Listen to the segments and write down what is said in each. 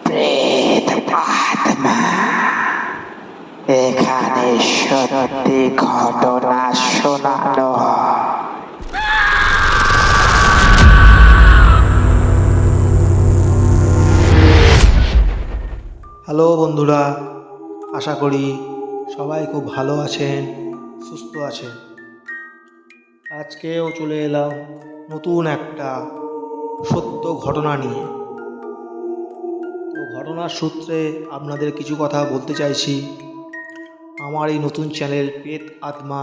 প্রেত আত্মা এখানে সত্যি ঘটনা শোনানো হয়। হ্যালো বন্ধুরা, আশা করি সবাই খুব ভালো আছেন, সুস্থ আছেন। আজকেও চলে এলাম নতুন একটা সত্য ঘটনা নিয়ে। তো ঘটনার সূত্রে আপনাদের কিছু কথা বলতে চাইছি। আমার এই নতুন চ্যানেল প্রেত আত্মা,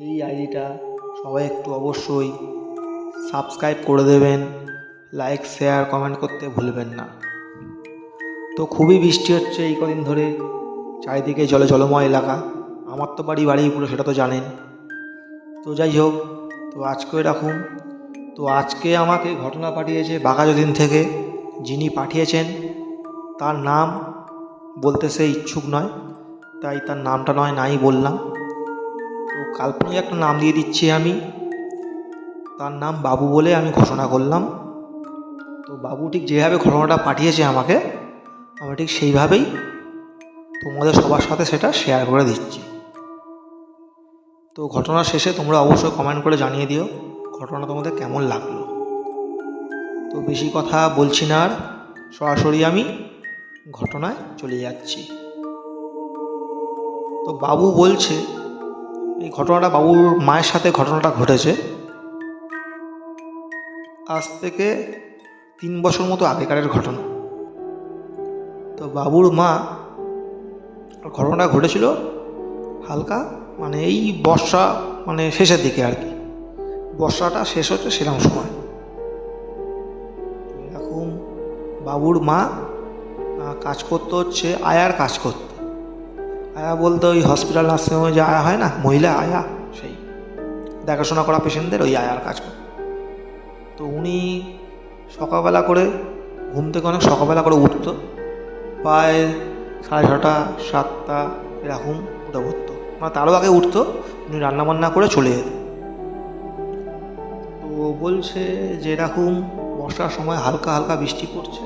এই আইডিটা সবাই একটু অবশ্যই সাবস্ক্রাইব করে দেবেন, লাইক শেয়ার কমেন্ট করতে ভুলবেন না। তো খুবই বৃষ্টি হচ্ছে এই কদিন ধরে, চারিদিকে জলময় এলাকা। আমার তো বাড়ি পুরো, সেটা তো জানেন। তো যাই হোক, তো আজকে এরকম। তো আজকে আমাকে ঘটনা পাঠিয়েছে বাঘাযতীন থেকে। যিনি পাঠিয়েছেন তার নাম বলতে সে ইচ্ছুক নয়, তাই তার নামটা নাই বললাম। তো কাল্পনিক একটা নাম দিয়ে দিচ্ছি আমি, তার নাম বাবু বলে আমি ঘোষণা করলাম। তো বাবু ঠিক যেভাবে ঘটনাটা পাঠিয়েছে আমাকে, আমি ঠিক সেইভাবেই তোমাদের সবার সাথে সেটা শেয়ার করে দিচ্ছি। তো ঘটনার শেষে তোমরা অবশ্যই কমেন্ট করে জানিয়ে দিও ঘটনা তোমাদের কেমন লাগলো। তো বেশি কথা বলছি না, আর সরাসরি আমি ঘটনায় চলে যাচ্ছি। তো বাবু বলছে, এই ঘটনাটা বাবুর মায়ের সাথে ঘটনাটা ঘটেছে আজ থেকে 3 বছর মতো আগেকারের ঘটনা। তো বাবুর মা, ঘটনাটা ঘটেছিল হালকা এই বর্ষা শেষের দিকে আর কি, বর্ষাটা শেষ হচ্ছে সেরকম সময়। এরকম বাবুর মা কাজ করতে হচ্ছে, আয়ার কাজ করতো। আয়া বলতে ওই হসপিটাল নার্সিংহোমে যে আয়া হয় না, মহিলা আয়া, সেই দেখাশোনা করা পেশেন্টদের ওই আয়ার কাজ করত। তো উনি সকালবেলা করে ঘুম থেকে অনেক সকালবেলা করে উঠতো, প্রায় 6:30 7টা এরকম উঠে পড়তো, তারও আগে উঠতো। উনি রান্নাবান্না করে চলে যেত। তো বলছে যে এরকম বর্ষার সময় হালকা হালকা বৃষ্টি পড়ছে।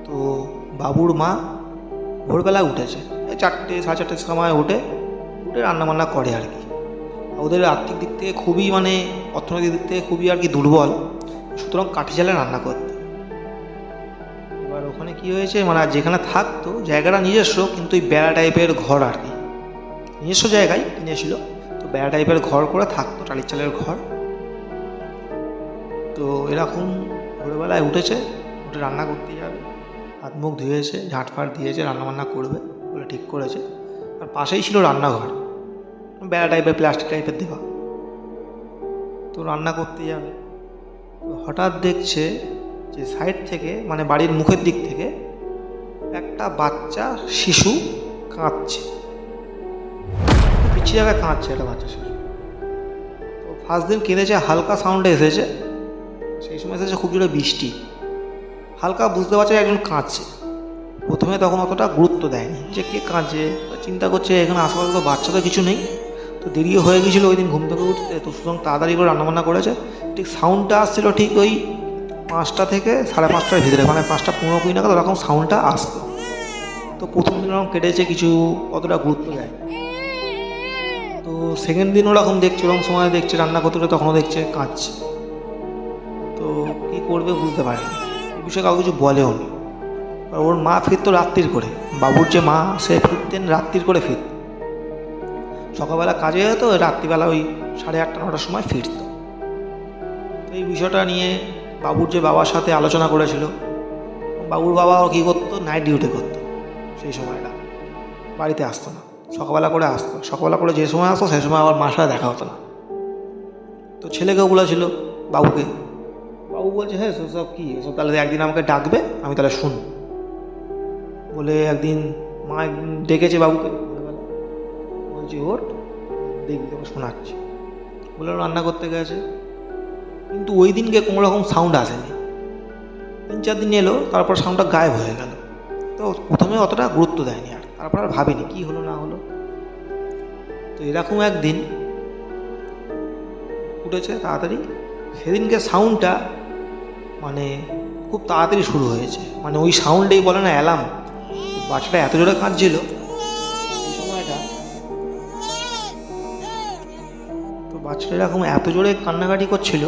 তো বাবুর মা ভোরবেলায় উঠেছে, 4টে 4:30 সময় উঠে রান্নাবান্না করে আর কি। ওদের আর্থিক দিক থেকে খুবই অর্থনৈতিক দিক থেকে খুবই আর কি দুর্বল, সুতরাং কাঠি জালে রান্না করতে। এবার ওখানে কি হয়েছে, যেখানে থাকতো জায়গাটা নিজস্ব, কিন্তু ওই বেড়া টাইপের ঘর আর কি, নিজস্ব জায়গায় কিনেছিল। তো বেড়া টাইপের ঘর করে থাকতো, টালির চালের ঘর। তো এরকম ভোরবেলায় উঠে রান্না করতে যাবে, হাত মুখ ধুয়েছে, ঝাঁটফাট দিয়েছে, রান্নাবান্না করবে বলে ঠিক করেছে। আর পাশেই ছিল রান্নাঘর, বেড়া টাইপের প্লাস্টিক টাইপের দেওয়া। তো রান্না করতে যাবে, তো হঠাৎ দেখছে যে সাইড থেকে বাড়ির মুখের দিক থেকে একটা বাচ্চা শিশু কাঁদছে, পিছিয়ে জায়গায় কাঁদছে একটা বাচ্চা শিশু। তো ফার্স্ট দিন কেঁদেছে, হালকা সাউন্ডে এসেছে। সেই সময় এসেছে খুব জোরে বৃষ্টি, হালকা বুঝতে পারছে একজন কাঁদছে। প্রথমে তখন অতটা গুরুত্ব দেয়নি যে কে কাঁদছে, চিন্তা করছে এখানে আশেপাশে তো বাচ্চা তো কিছু নেই। তো দেরিও হয়ে গেছিলো ওই দিন ঘুম থেকে উঠতে, তো সুতরাং তাড়াতাড়ি করে রান্নাবান্না করেছে। ঠিক সাউন্ডটা আসছিল ঠিক ওই 5টা থেকে 5:30টার ভিতরে, 5:15 নাগাদ ওরকম সাউন্ডটা আসতো। তো প্রথম দিন ওরকম কেটেছে, কিছু অতটা গুরুত্ব দেয়। তো সেকেন্ড দিন ওরকম দেখছে, ওরকম সময় দেখছে রান্না করতে, তখনও দেখছে কাঁদছে। তো কী করবে বুঝতে পারেনি, এই বিষয়ে কাউকে কিছু বলেও নি। ওর মা ফিরতো রাত্রির করে, বাবুর যে মা সে ফিরতেন রাত্রির করে ফিরত। সকালবেলা কাজে যেত, রাত্রিবেলা ওই 8:30 9টার সময় ফিরত। তো এই বিষয়টা নিয়ে বাবুর যে বাবার সাথে আলোচনা করেছিল। বাবুর বাবা কী করতো, নাইট ডিউটি করতো, সেই সময়টা বাড়িতে আসতো না, সকালবেলা করে আসতো। সকালবেলা করে যে সময় আসতো সেই সময় আবার মার সাথে দেখা হতো না। তো ছেলেকেও বলেছিল বাবুকে, বাবু বলছে হ্যাঁ সব কী এসব, তাহলে একদিন আমাকে ডাকবে, আমি তাহলে শুন বলে একদিন মা ডেকেছে বাবুকে। বলছি ওর দেখবি, তোকে শোনাচ্ছি বলে রান্না করতে গেছে। কিন্তু ওই দিনকে কোনো রকম সাউন্ড আসেনি। 3-4 দিন এলো, তারপর সাউন্ডটা গায়েব হয়ে গেল। তো প্রথমে অতটা গুরুত্ব দেয়নি, আর তারপর আর ভাবিনি কী হলো না হলো। তো এরকম একদিন উঠেছে তাড়াতাড়ি, সেদিনকে সাউন্ডটা খুব তাড়াতাড়ি শুরু হয়েছে, মানে ওই সাউন্ডেই বলে না অ্যালার্ম। বাচ্চাটা এত জোরে কাঁদছিল এই সময়টা, তো বাচ্চাটা এরকম এত জোরে কান্নাকাটি করছিল,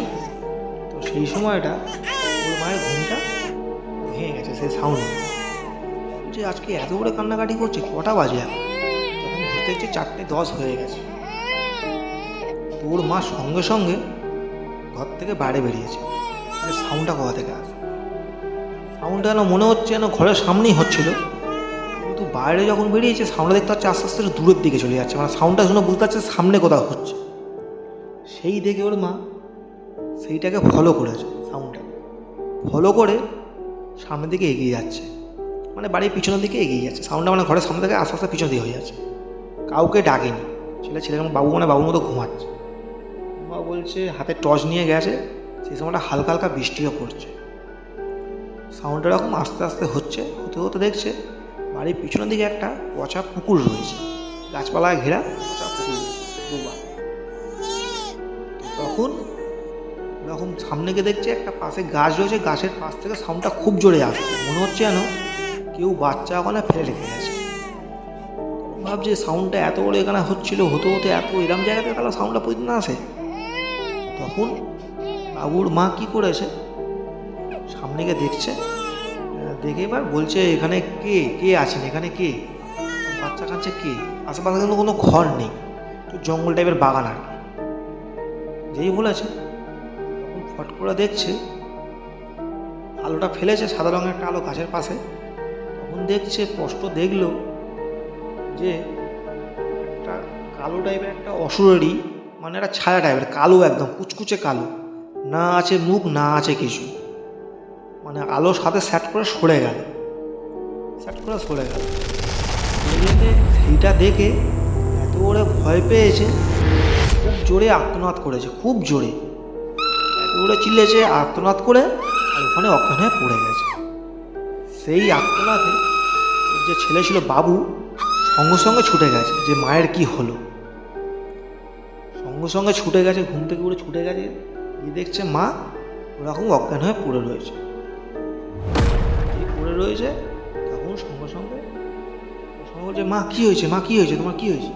তো সেই সময়টা ওর মায়ের ঘুমটা ভেঙে গেছে সেই সাউন্ড। যে আজকে এত জোরে কান্নাকাটি করছে, কটা বাজে এখন? তখন ঘুরতে হচ্ছে 4:10 হয়ে গেছে। তো ওর মা সঙ্গে সঙ্গে ঘর থেকে বাইরে বেরিয়েছে, সাউন্ডটা কোথা থেকে আসে। সাউন্ডটা যেন মনে হচ্ছে যেন ঘরের সামনেই হচ্ছিল, কিন্তু বাইরে যখন বেরিয়েছে সাউন্ডটা দেখতে পাচ্ছে আস্তে আস্তে দূরের দিকে চলে যাচ্ছে, মানে সাউন্ডটা শুনে বুঝতে পারছে সামনে কোথাও হচ্ছে। সেই দেখে ওর মা সেইটাকে ফলো করেছে, সাউন্ডটা ফলো করে সামনের দিকে এগিয়ে যাচ্ছে, মানে বাড়ির পিছনের দিকে এগিয়ে যাচ্ছে। সাউন্ডটা মানে ঘরের সামনে থেকে আস্তে আস্তে পিছন দিকে হয়ে যাচ্ছে। কাউকে ডাকেনি, ছেলে বাবু মানে বাবুর মতো ঘুমাচ্ছে। মা বলছে হাতে টর্চ নিয়ে গেছে, সেই সময়টা হালকা হালকা বৃষ্টিও পড়ছে। সাউন্ডটা এরকম আস্তে আস্তে হতে হতে দেখছে বাড়ির পিছনের দিকে একটা পচা পুকুর রয়েছে, গাছপালায় ঘেরা পচা পুকুর ডোবা। তখন এরকম সামনে গিয়ে দেখছে একটা পাশে গাছ রয়েছে, গাছের পাশ থেকে সাউন্ডটা খুব জোরে আসছে, মনে হচ্ছে যেন কেউ বাচ্চা ওখানে ফেলে রেখে গেছে। ভাবছে সাউন্ডটা এত বড় এখানে হচ্ছিল, হতে এত এরম জায়গাতে তাহলে সাউন্ডটা প্রতিদিন আসে। তখন বাবুর মা কি করেছে, সামনে গিয়ে দেখছে, দেখে এবার বলছে এখানে কে আছেন, এখানে কে? বাচ্চা কাঁদছে কে? আশেপাশে কিন্তু কোনো ঘর নেই, তো জঙ্গল টাইপের বাগান আর কি। যেই বলেছে তখন ফট করে দেখছে আলোটা ফেলেছে, সাদা রঙের একটা আলো গাছের পাশে। তখন দেখছে, স্পষ্ট দেখলো যে একটা কালো টাইপের একটা অসুরেরই, মানে একটা ছায়া টাইপের, কালো একদম কুচকুচে কালো, না আছে মুখ না আছে কিছু, মানে আলোর সাথে সেট করে সরে গেল। সেইটা দেখে এত ওরে ভয় পেয়েছে, খুব জোরে আর্তনাদ করেছে, খুব জোরে এত জোরে চিল্লেছে, আর্তনাদ করে আর ওখানে অজ্ঞান হয়ে পড়ে গেছে। সেই আর্তনাদে যে ছেলে ছিল বাবু সঙ্গে সঙ্গে ছুটে গেছে যে মায়ের কি হলো। সঙ্গে সঙ্গে ছুটে গেছে, ঘুম থেকে উঠে ছুটে গেছে, গিয়ে দেখছে মা ওরকম অজ্ঞান হয়ে পড়ে রয়েছে। তখন সঙ্গে সঙ্গে বলছে মা কি হয়েছে, তোমার কি হয়েছে?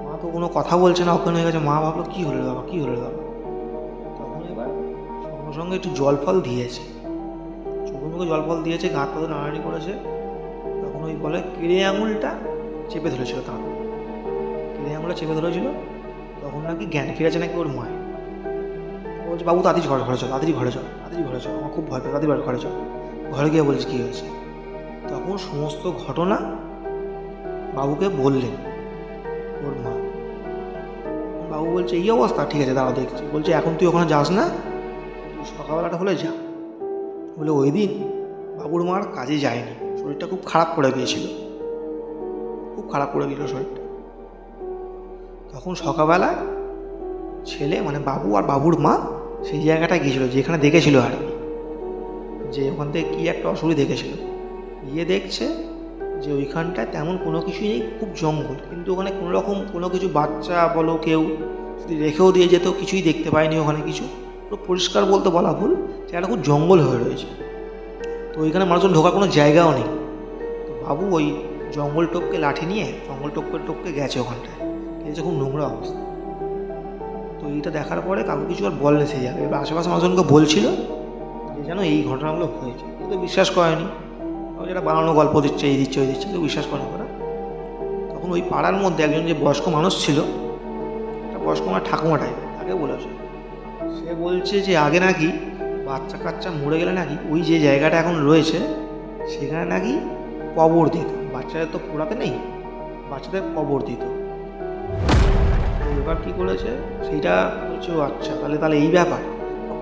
মা তো কোনো কথা বলছে না, অজ্ঞান হয়ে গেছে। মা ভাবলো কি হলো বাবা। তখন এবার সঙ্গে সঙ্গে একটু জল ফল দিয়েছে, চোখে মুখে জল ফল দিয়েছে, গা হাত নাড়াড়ি করেছে। তখন ওই বলে কেড়ে আঙুলটা চেপে ধরেছিল, তখন নাকি জ্ঞান ফিরেছে নাকি ওর মায়ের। বলছে বাবু তাড়াতাড়ি ঘরে চল, আমার খুব ভয় পায়, তাড়াতাড়ি ঘরে চল। ঘরে গিয়ে বলছে কী হয়েছে। তখন সমস্ত ঘটনা বাবুকে বললেন ওর মা। বাবু বলছে এই অবস্থা, ঠিক আছে দাঁড়া দেখছি। বলছে এখন তুই ওখানে যাস না, তুই সকালবেলাটা হলে যা। বলে ওই দিন বাবুর মার কাজে যায়নি, শরীরটা খুব খারাপ করে গিয়েছিল শরীরটা। তখন সকালবেলা ছেলে মানে বাবু আর বাবুর মা সেই জায়গাটায় গিয়েছিল যেখানে দেখেছিল আর কি, যে ওখান থেকে কী একটা অসুবিধা দেখেছিল। গিয়ে দেখছে যে ওইখানটায় তেমন কোনো কিছুই নেই, খুব জঙ্গল, কিন্তু ওখানে কোনো রকম কোনো কিছু বাচ্চা বলো কেউ যদি রেখেও দিয়ে যেত কিছুই দেখতে পায়নি ওখানে কিছু। পুরো পরিষ্কার বলতে বলা ভুল, জায়গাটা খুব জঙ্গল হয়ে রয়েছে। তো ওইখানে মানুষজন ঢোকার কোনো জায়গাও নেই। তো বাবু ওই জঙ্গল টপকে লাঠি নিয়ে জঙ্গল টপকে গেছে ওখানটায়, গেছে খুব নোংরা অবস্থা। তো এইটা দেখার পরে কাউকে কিছু আর বলেনি সেই জায়গায়। এবার আশেপাশে মানুষজনকে বলছিল যে যেন এই ঘটনাগুলো হয়েছে, কিন্তু বিশ্বাস করেনি, যেটা বানানো গল্প দিচ্ছে এই দিচ্ছে ওই দিচ্ছে, কেউ বিশ্বাস করে না। তখন ওই পাড়ার মধ্যে একজন যে বয়স্ক মানুষ ছিল, একটা বয়স্ক আমার ঠাকুমা টাইপের, তাকে বলেছে। সে বলছে যে আগে নাকি বাচ্চা কাচ্চা মরে গেলে নাকি ওই যে জায়গাটা এখন রয়েছে সেখানে নাকি কবর দিত, বাচ্চাদের তো পোড়াতে নেই, বাচ্চাদের কবর দিত। এবার কী করেছে সেইটা বলছে ও আচ্ছা তাহলে এই ব্যাপার,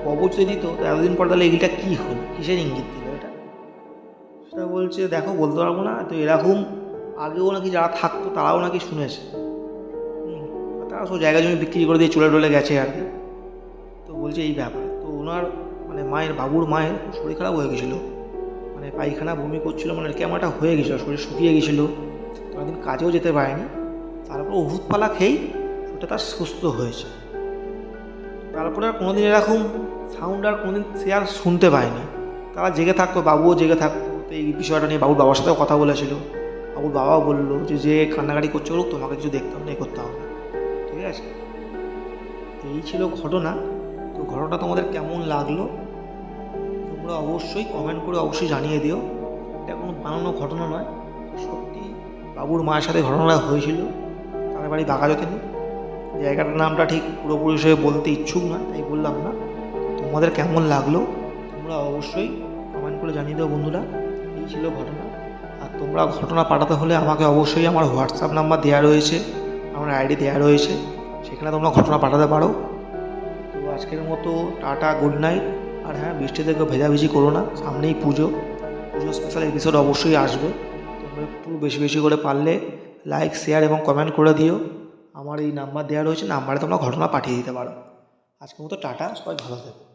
কবর যদি দিত তো এতদিন পর তাহলে এইটা কী হলো, কিসের ইঙ্গিত দিল এটা? সেটা বলছে দেখো বলতে পারবো না, তো এরকম আগেও নাকি যারা থাকতো তারাও নাকি শুনেছে, তারা সব জায়গা জমি বিক্রি করে দিয়ে চলে গেছে আর কি। তো বলছে এই ব্যাপার। তো ওনার মানে বাবুর মায়ের শরীর খারাপ হয়ে গেছিলো, মানে পায়খানা বমি করছিলো, মানে কেমনটা হয়ে গেছিলো, শরীর শুকিয়ে গেছিলো, অনেকদিন কাজেও যেতে পারেনি। তারপর ওষুধপালা খেয়েই ওটা তার সুস্থ হয়েছে। তারপরে আর কোনোদিন এরকম সাউন্ড আর কোনোদিন সে আর শুনতে পায়নি। তারা জেগে থাকতো, বাবুও জেগে থাকতো। তো এই বিষয়টা নিয়ে বাবুর বাবার সাথেও কথা বলেছিল। বাবুর বাবাও বললো যে কান্নাকাটি করছে বলুক, তোমাকে কিছু দেখতে হবে না, করতে হবে না, ঠিক আছে। এই ছিল ঘটনা। তো ঘটনাটা তোমাদের কেমন লাগলো তোমরা অবশ্যই কমেন্ট করে অবশ্যই জানিয়ে দিও। এটা কোনো বানানো ঘটনা নয়, সত্যি বাবুর মায়ের সাথে ঘটনাটা হয়েছিল। তার বাড়ি বাঘাযতীনে। জায়গাটার নামটা ঠিক পুরোপুরি হিসেবে বলতে ইচ্ছুক না, তাই বললাম না। তোমাদের কেমন লাগলো তোমরা অবশ্যই কমেন্ট করে জানিয়ে দাও বন্ধুরা। এই ছিল ঘটনা। আর তোমরা ঘটনা পাঠাতে হলে আমাকে অবশ্যই আমার হোয়াটসঅ্যাপ নাম্বার দেওয়া রয়েছে, আমার আইডি দেওয়া রয়েছে, সেখানে তোমরা ঘটনা পাঠাতে পারো। তো আজকের মতো টাটা, গুড নাইট। আর হ্যাঁ, বৃষ্টি থেকে ভেজাভেজি করো না, সামনেই পুজো স্পেশাল এপিসোড অবশ্যই আসবে। তোমরা একটু বেশি বেশি করে পারলে লাইক, শেয়ার এবং কমেন্ট করে দিও। আমার এই নাম্বার দেওয়া রয়েছে, নাম্বারে তোমরা ঘটনা পাঠিয়ে দিতে পারো। আজকের মতো টাটা, সবাই ভালো থেকো।